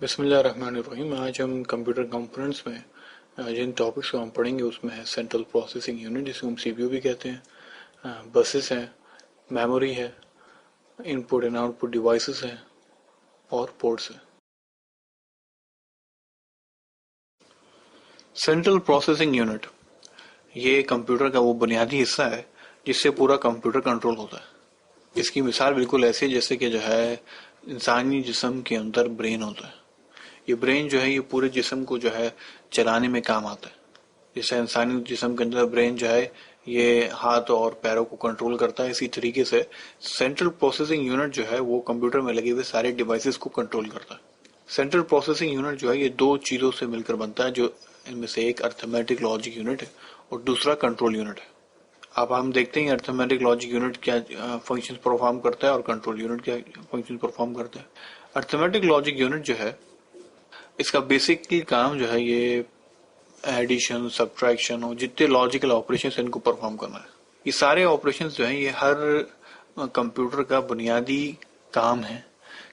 बिस्मिल्लाहिर्रहमानिर्रहीम। आज हम कंप्यूटर कंपोनेंट्स में जिन टॉपिक्स को हम पढ़ेंगे उसमें है सेंट्रल प्रोसेसिंग यूनिट, जिसको हम सीपीयू भी कहते हैं, बसेस हैं, मेमोरी है, इनपुट एंड आउटपुट डिवाइसेस हैं और पोर्ट्स हैं। सेंट्रल प्रोसेसिंग यूनिट ये कंप्यूटर का वो बुनियादी हिस्सा है जिससे पूरा कंप्यूटर कंट्रोल होता है। इसकी मिसाल बिल्कुल ऐसी है जैसे कि जो है इंसानी जिस्म के अंदर ब्रेन होता है। ये ब्रेन जो है ये पूरे जिस्म को जो है चलाने में काम आता है। जैसे इंसानी जिस्म के अंदर ब्रेन जो है ये हाथ और पैरों को कंट्रोल करता है, इसी तरीके से सेंट्रल प्रोसेसिंग यूनिट जो है वो कंप्यूटर में लगे हुए सारे डिवाइसेस को कंट्रोल करता है। सेंट्रल प्रोसेसिंग यूनिट जो है ये दो चीजों से मिलकर बनता है, जो इनमें से एक अर्थमेटिक लॉजिक यूनिट है और दूसरा कंट्रोल यूनिट है। अब हम देखते हैं अर्थमेटिक लॉजिक यूनिट क्या फंक्शंस परफॉर्म करता है और कंट्रोल यूनिट क्या फंक्शन परफॉर्म करता है। अर्थमेटिक लॉजिक यूनिट जो है इसका बेसिकली काम जो है ये एडिशन, सब्ट्रैक्शन और जितने लॉजिकल ऑपरेशंस इनको परफॉर्म करना है। ये सारे ऑपरेशंस जो हैं ये हर कंप्यूटर का बुनियादी काम है,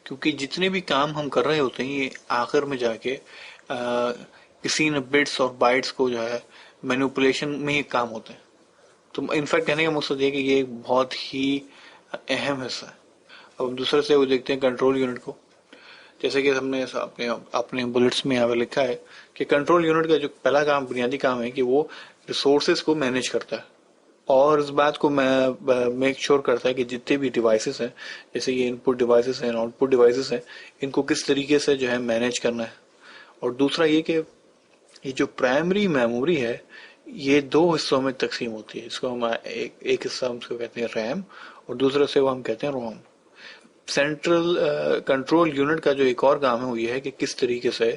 क्योंकि जितने भी काम हम कर रहे होते हैं ये आखिर में जाके किसी न बिट्स और बाइट्स को जो है मैनिपुलेशन में ही काम होते हैं। तो इनफैक्ट कहने का मकसद ये कि ये एक बहुत ही अहम हिस्सा है। अब हम दूसरे से वो देखते हैं कंट्रोल यूनिट को। जैसे कि हमने अपने अपने बुलेट्स में यहाँ पे लिखा है कि कंट्रोल यूनिट का जो पहला काम, बुनियादी काम है कि वो रिसोर्सेज को मैनेज करता है और इस बात को मैं मेक श्योर करता है कि जितने भी डिवाइसेस हैं, जैसे ये इनपुट डिवाइसेस हैं, आउटपुट डिवाइसेस हैं, इनको किस तरीके से जो है मैनेज करना है। और दूसरा ये कि ये जो प्राइमरी मेमोरी है ये दो हिस्सों में तकसीम होती है। इसको हम एक हिस्सा हम इसको कहते हैं रैम और दूसरे से वो हम कहते हैं रोम। सेंट्रल कंट्रोल यूनिट का जो एक और काम है वो ये है कि किस तरीके से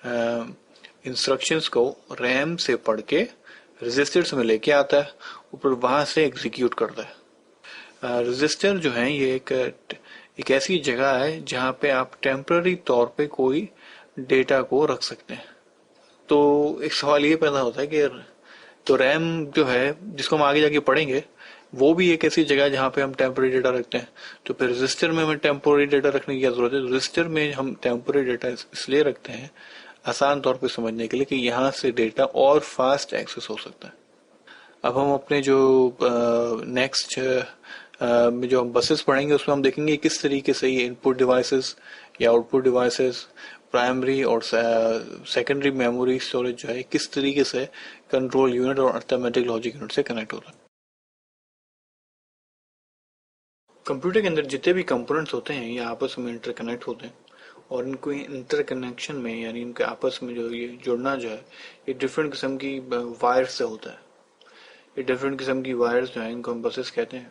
इंस्ट्रक्शंस को रैम से पढ़ के रजिस्टर्स में लेके आता है, ऊपर वहां से एग्जीक्यूट करता है। रजिस्टर जो है ये एक ऐसी जगह है जहां पे आप टेम्पररी तौर पे कोई डेटा को रख सकते हैं। तो एक सवाल ये पैदा होता है कि तो रैम जो है जिसको हम आगे जाके पढ़ेंगे वो भी एक ऐसी जगह है जहाँ पे हम टेम्पोररी डेटा रखते हैं। तो फिर रजिस्टर में हमें टेम्पोररी डेटा रखने की क्या जरूरत है? रजिस्टर में हम टेम्पोररी डेटा इसलिए रखते हैं आसान तौर पे समझने के लिए कि यहाँ से डेटा और फास्ट एक्सेस हो सकता है। अब हम अपने जो नेक्स्ट में जो हम बसेस पढ़ेंगे उसमें हम देखेंगे किस तरीके से ये इनपुट डिवाइसेस या आउटपुट डिवाइसेस, प्राइमरी और सेकेंडरी मेमोरी स्टोरेज जो है किस तरीके से कंट्रोल यूनिट और अर्थमेटिक लॉजिक यूनिट से कनेक्ट होता है। कंप्यूटर के अंदर जितने भी कंपोनेंट्स होते हैं ये आपस में इंटरकनेक्ट होते हैं और इनको इंटरकनेक्शन में यानी इनके आपस में जो ये जुड़ना जो है ये डिफरेंट किस्म की वायर्स से होता है। ये डिफरेंट किस्म की वायर्स जो है इनको हम बसेस कहते हैं।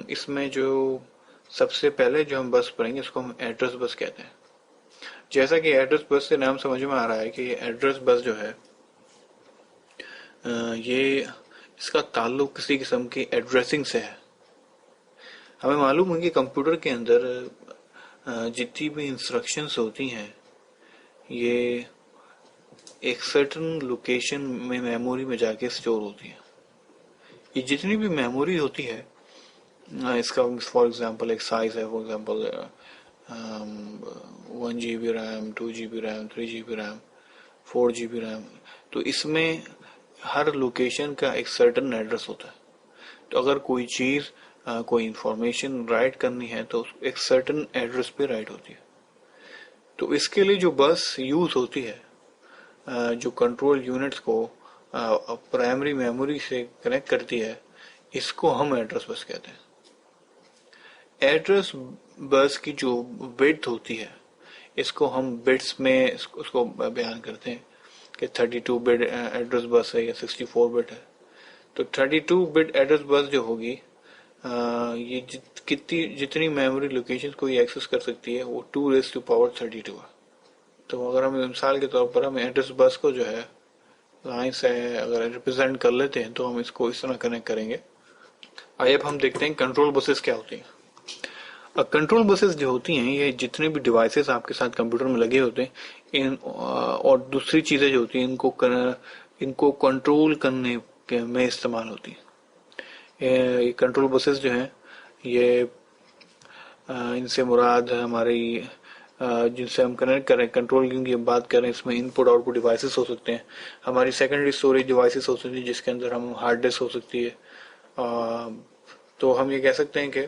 इसमें जो सबसे पहले जो हम बस पढ़ेंगे इसको हम एड्रेस बस कहते हैं। जैसा कि एड्रेस बस से नाम समझ में आ रहा है कि एड्रेस बस जो है ये इसका ताल्लुक किसी किस्म की एड्रेसिंग से है। हमें मालूम है कि कंप्यूटर के अंदर जितनी भी इंस्ट्रक्शंस होती हैं ये एक सर्टन लोकेशन में मेमोरी में जाके स्टोर होती है। ये जितनी भी मेमोरी होती है इसका फॉर एग्जांपल एक साइज है, for example 1 GB RAM, 2 GB RAM, 3 GB RAM, 4 GB RAM. तो इसमें हर लोकेशन का एक सर्टन एड्रेस होता है। तो अगर कोई चीज कोई इंफॉर्मेशन राइट करनी है तो एक सर्टन एड्रेस पे राइट होती है। तो इसके लिए जो बस यूज होती है जो कंट्रोल यूनिट्स को प्राइमरी मेमोरी से कनेक्ट करती है, इसको हम एड्रेस बस कहते हैं। एड्रेस बस की जो विड्थ होती है इसको हम बिट्स में उसको बयान करते हैं कि 32 बिट एड्रेस बस है या 64 बिट है। तो 32 बिट एड्रेस बस जो होगी ये जितनी मेमोरी लोकेशंस को ये एक्सेस कर सकती है वो 2⁻32 है। तो अगर हम मिसाल के तौर पर हम एड्रेस बस को जो है लाइन से अगर रिप्रेजेंट कर लेते हैं तो हम इसको इस तरह कनेक्ट करेंगे। आइए अब हम देखते हैं कंट्रोल बसेस क्या होती हैं। अब कंट्रोल बसेस जो होती हैं ये जितने भी डिवाइसेस आपके साथ कंप्यूटर में लगे होते हैं इन और दूसरी चीजें जो होती हैं इनको कंट्रोल करने में इस्तेमाल होती है। ये कंट्रोल बसेस जो हैं ये इनसे मुराद हमारी जिनसे हम कनेक्ट करें। कंट्रोलिंग की बात करें, इसमें इनपुट आउटपुट डिवाइसेस हो सकते हैं, हमारी सेकेंडरी स्टोरेज डिवाइसेस हो सकती है जिसके अंदर हम हार्ड डिस्क हो सकती है। तो हम ये कह सकते हैं कि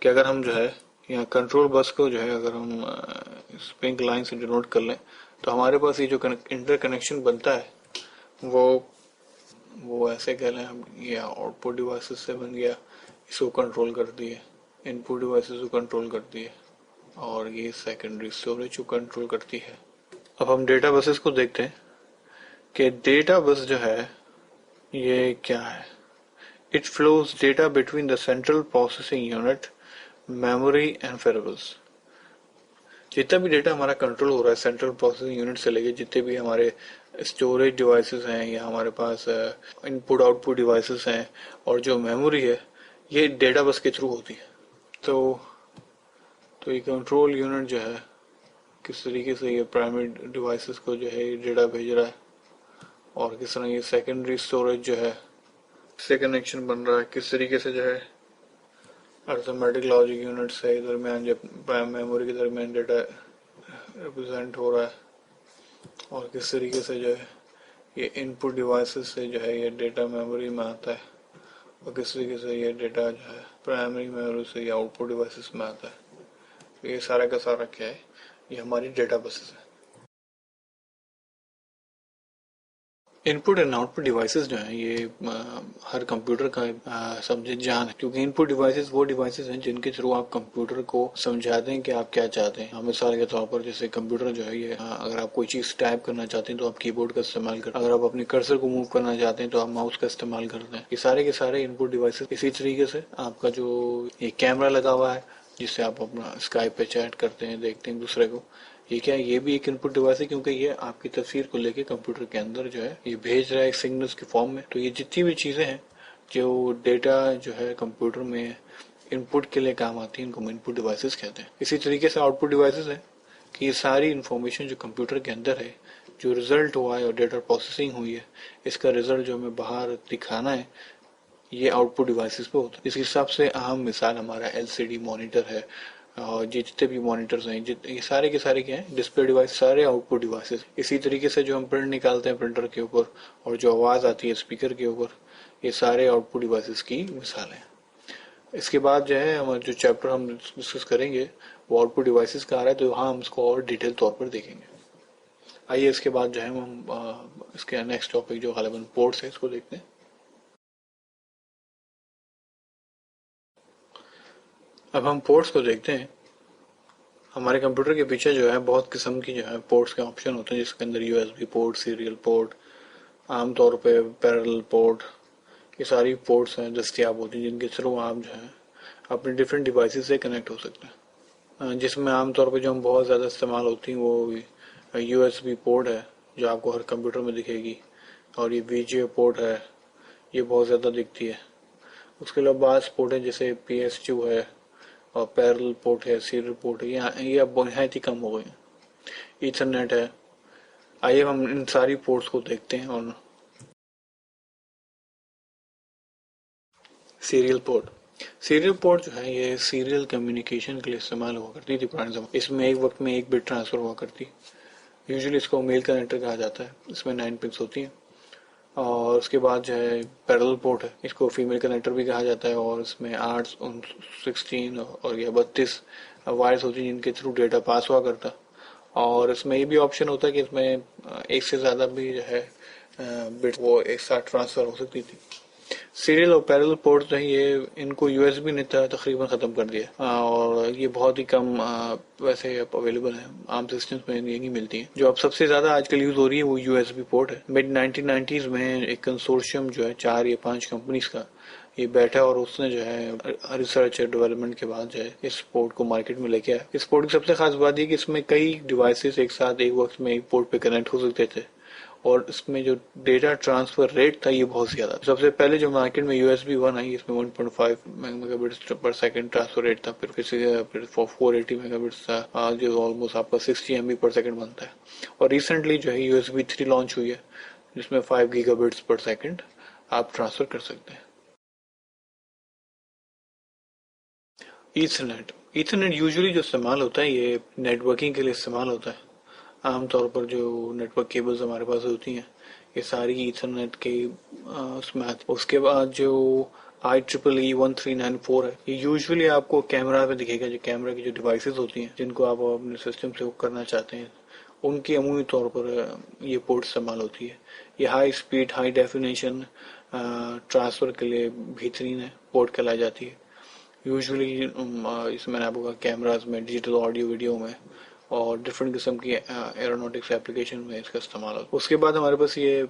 अगर हम जो है यहाँ कंट्रोल बस को जो है अगर हम इस पिंक लाइन से डिनोट कर लें तो हमारे पास ये जो इंटर कनेक्शन बनता है वो ऐसे कह लें हम, ये आउटपुट डिवाइसेस से बन गया, इसको कंट्रोल करती है, इनपुट डिवाइसेस को कंट्रोल करती है, और ये सेकेंडरी स्टोरेज को कंट्रोल करती है। अब हम डेटा बसेस को देखते हैं कि डेटा बस जो है ये क्या है। It flows data between the central processing unit, memory and variables. जितना भी डेटा हमारा कंट्रोल हो रहा है सेंट्रल प्रोसेसिंग यूनिट से लेके जितने भी हमारे स्टोरेज डिवाइसेस हैं या हमारे पास इनपुट आउटपुट डिवाइसेस हैं और जो मेमोरी है, ये डेटा बस के थ्रू होती है। तो ये कंट्रोल यूनिट जो है किस तरीके से ये प्राइमरी डिवाइसेस को जो है ये डेटा भेज रहा है, और किस तरह ये सेकेंडरी स्टोरेज जो है से कनेक्शन बन रहा है, किस तरीके से जो है अर्थमेटिक लॉजिक यूनिट से दरमियान जब मेमोरी के दरमियान डेटा रिप्रेजेंट हो रहा है, और किस तरीके से जो है ये इनपुट डिवाइसेस से जो है ये डेटा मेमोरी में आता है, और किस तरीके से ये डेटा जो है प्राइमरी मेमोरी से या आउटपुट डिवाइसेस में आता है। तो ये सारा का सारा क्या है, ये हमारी डेटा बसेस है। इनपुट एंड आउटपुट डिवाइसेस जो है ये हर कंप्यूटर का सब्जेक्ट जान है, क्योंकि इनपुट डिवाइसेस वो डिवाइसेस हैं जिनके थ्रू आप कंप्यूटर को समझाते हैं कि आप क्या चाहते हैं। मिसाल के तौर पर जैसे कंप्यूटर जो है ये अगर आप कोई चीज टाइप करना चाहते हैं तो आप कीबोर्ड का इस्तेमाल करते हैं, अगर आप अपने कर्सर को मूव करना चाहते हैं तो आप माउस का इस्तेमाल करते हैं। ये सारे के सारे इनपुट डिवाइसेस। इसी तरीके से आपका जो ये कैमरा लगा हुआ है जिससे आप अपना स्काइप पे चैट करते हैं, देखते हैं दूसरे को, ये क्या है, ये भी एक इनपुट डिवाइस है, क्योंकि ये आपकी तस्वीर को लेके कंप्यूटर के अंदर जो है ये भेज रहा है सिग्नल्स के फॉर्म में। तो ये जितनी भी चीजें हैं जो डेटा जो है कंप्यूटर में इनपुट के लिए काम आती है, इनको हम इनपुट डिवाइसेस कहते हैं। इसी तरीके से आउटपुट डिवाइसेस है कि ये सारी इंफॉर्मेशन जो कंप्यूटर के अंदर है, जो रिजल्ट हुआ है और डेटा प्रोसेसिंग हुई है, इसका रिजल्ट जो हमें बाहर दिखाना है, ये आउटपुट डिवाइसेस पे होता है। इस हिसाब से अहम मिसाल हमारा एलसीडी मॉनिटर है, और जितने भी मॉनिटर्स हैं ये सारे के सारे क्या हैं, डिस्प्ले डिवाइस, सारे आउटपुट डिवाइसेस। इसी तरीके से जो हम प्रिंट निकालते हैं प्रिंटर के ऊपर और जो आवाज आती है स्पीकर के ऊपर, ये सारे आउटपुट डिवाइसेस की मिसाल है। इसके बाद जो है हमारा जो चैप्टर हम डिस्कस करेंगे वो आउटपुट डिवाइसेस का आ रहा है, तो वहाँ हम इसको और डिटेल तौर पर देखेंगे। आइए इसके बाद जो है हम इसके नेक्स्ट टॉपिक जो गालिबन पोर्ट्स है इसको देखते हैं। अब हम पोर्ट्स को देखते हैं। हमारे कंप्यूटर के पीछे जो है बहुत किस्म की जो है पोर्ट्स के ऑप्शन होते हैं, जिसके अंदर यूएसबी पोर्ट, सीरियल पोर्ट, आमतौर पे पैरेलल पोर्ट, ये सारी पोर्ट्स हैं दस्तियाब होती हैं जिनके थ्रू आप जो है अपने डिफरेंट डिवाइसेस से कनेक्ट हो सकते हैं। जिसमें आमतौर पे जो हम बहुत ज़्यादा इस्तेमाल होती हैं वो यूएसबी पोर्ट है जो आपको हर कंप्यूटर में दिखेगी, और ये वीजीए पोर्ट है, ये बहुत ज़्यादा दिखती है। उसके अलावा बास पोर्ट है जैसे PS2 है, और पैरेलल पोर्ट है, सीरियल पोर्ट है, ये अब बहुत ही कम हो गए हैं। ईथरनेट है। आइए हम इन सारी पोर्ट्स को देखते हैं। और सीरियल पोर्ट, सीरियल पोर्ट जो है ये सीरियल कम्युनिकेशन के लिए इस्तेमाल हुआ करती थी पुराने समय। इसमें एक वक्त में एक बिट ट्रांसफर हुआ करती। यूजुअली इसको मेल कनेक्टर कहा जाता है। इसमें 9 पिन्स होती हैं। और उसके बाद जो है पैरेलल पोर्ट है, इसको फीमेल कनेक्टर भी कहा जाता है, और इसमें 8, 16 और या 32 वायर्स होती हैं जिनके थ्रू डेटा पास हुआ करता। और इसमें ये भी ऑप्शन होता है कि इसमें एक से ज़्यादा भी जो है बिट वो एक साथ ट्रांसफ़र हो सकती थी। सीरियल और पैरेलल पोर्ट जो है ये इनको यूएसबी ने तकरीबन ख़त्म कर दिया, और ये बहुत ही कम वैसे अवेलेबल है, आम सिस्टम्स में ये नहीं मिलती है। जो अब सबसे ज़्यादा आजकल यूज़ हो रही है वो यूएसबी पोर्ट है। मिड 1990s में एक कंसोर्शियम जो है 4 या 5 कंपनीज का ये बैठा, और उसने जो है रिसर्च और डेवलपमेंट के बाद जो है इस पोर्ट को मार्केट में लेके आया। इस पोर्ट की सबसे खास बात ये कि इसमें कई डिवाइसेस एक साथ एक वक्त में एक पोर्ट पे कनेक्ट हो सकते थे, और इसमें जो डेटा ट्रांसफर रेट था ये बहुत ज्यादा। सबसे पहले जो मार्केट में यूएसबी 1 आई, इसमें 1.5 मेगाबिट्स पर सेकंड ट्रांसफर रेट था। फिर 480 मेगाबिट्स था, जो ऑलमोस्ट आपका 60 MB पर सेकंड बनता है। और रिसेंटली जो है यूएसबी 3 लॉन्च हुई है जिसमें 5 गीगाबिट्स पर सेकंड आप ट्रांसफर कर सकते हैं। ईथरनेट, ईथरनेट यूजुअली जो इस्तेमाल होता है ये नेटवर्किंग के लिए इस्तेमाल होता है। आमतौर पर जो नेटवर्क केबल्स हमारे पास होती हैं ये सारी ईथरनेट के उसमें आती हैं। उसके बाद जो IEEE 1394 है ये यूजुअली आपको कैमरा में दिखेगा। जो कैमरा की जो डिवाइसेस होती हैं जिनको आप अपने सिस्टम से हुक करना चाहते हैं उनकी अमूमी तौर पर ये पोर्ट इस्तेमाल होती है। ये high speed high definition transfer के लिए बेहतरीन है पोर्ट कहलाई जाती है। यूजुअली इसमें मैंने आपको कैमराज में डिजिटल ऑडियो वीडियो में और डिफरेंट किस्म की एरोनॉटिक्स एप्लीकेशन में इसका इस्तेमाल होता है। उसके बाद हमारे पास ये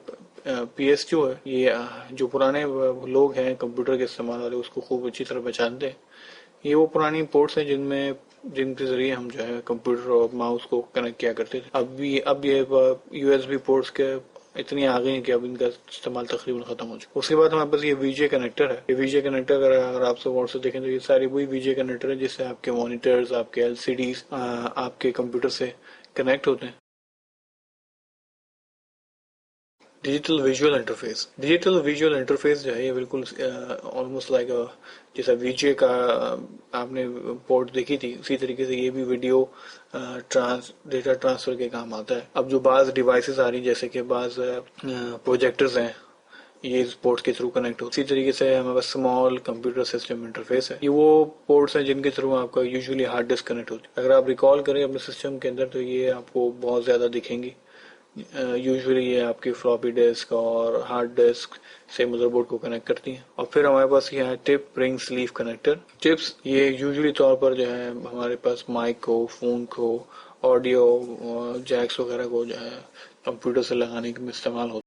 PS2 है। ये जो पुराने लोग हैं कंप्यूटर के इस्तेमाल वाले उसको खूब अच्छी तरह पहचानते हैं। ये वो पुरानी पोर्ट्स हैं जिनके जरिए हम जो है कंप्यूटर और माउस को कनेक्ट किया करते थे। अब ये USB पोर्ट्स के इतनी आ गई है कि अब इनका इस्तेमाल तकरीबन खत्म हो चुका है। उसके बाद हमारे पास ये VGA कनेक्टर है। ये VGA कनेक्टर अगर आप सब व्हाट्सएप देखें तो ये सारी वही VGA कनेक्टर है जिससे आपके मॉनिटर्स आपके LCDs आपके कंप्यूटर से कनेक्ट होते हैं। डिजिटल विजुअल इंटरफेस जो है ये बिल्कुल ऑलमोस्ट लाइक जैसा VGA का आपने पोर्ट देखी थी उसी तरीके से ये भी वीडियो डेटा ट्रांसफर के काम आता है। अब जो बाज डिवाइसेस आ रही जैसे कि बाज प्रोजेक्टर्स हैं ये इस पोर्ट्स के थ्रू कनेक्ट हो। इसी तरीके से हमारे पास स्मॉल कंप्यूटर सिस्टम इंटरफेस है। ये वो पोर्ट्स हैं जिनके थ्रू आपका यूजुअली हार्ड डिस्क कनेक्ट होती है। अगर आप रिकॉल करें अपने सिस्टम के अंदर तो ये आपको बहुत ज्यादा दिखेंगी। यूजुअली ये आपकी फ्लॉपी डिस्क और हार्ड डिस्क से मदरबोर्ड को कनेक्ट करती हैं। और फिर हमारे पास ये है tip ring sleeve connector. Tips ये यूजुअली तौर पर जो है हमारे पास माइक को फोन को ऑडियो जैक्स वगैरह को जो है कंप्यूटर से लगाने में इस्तेमाल होता है।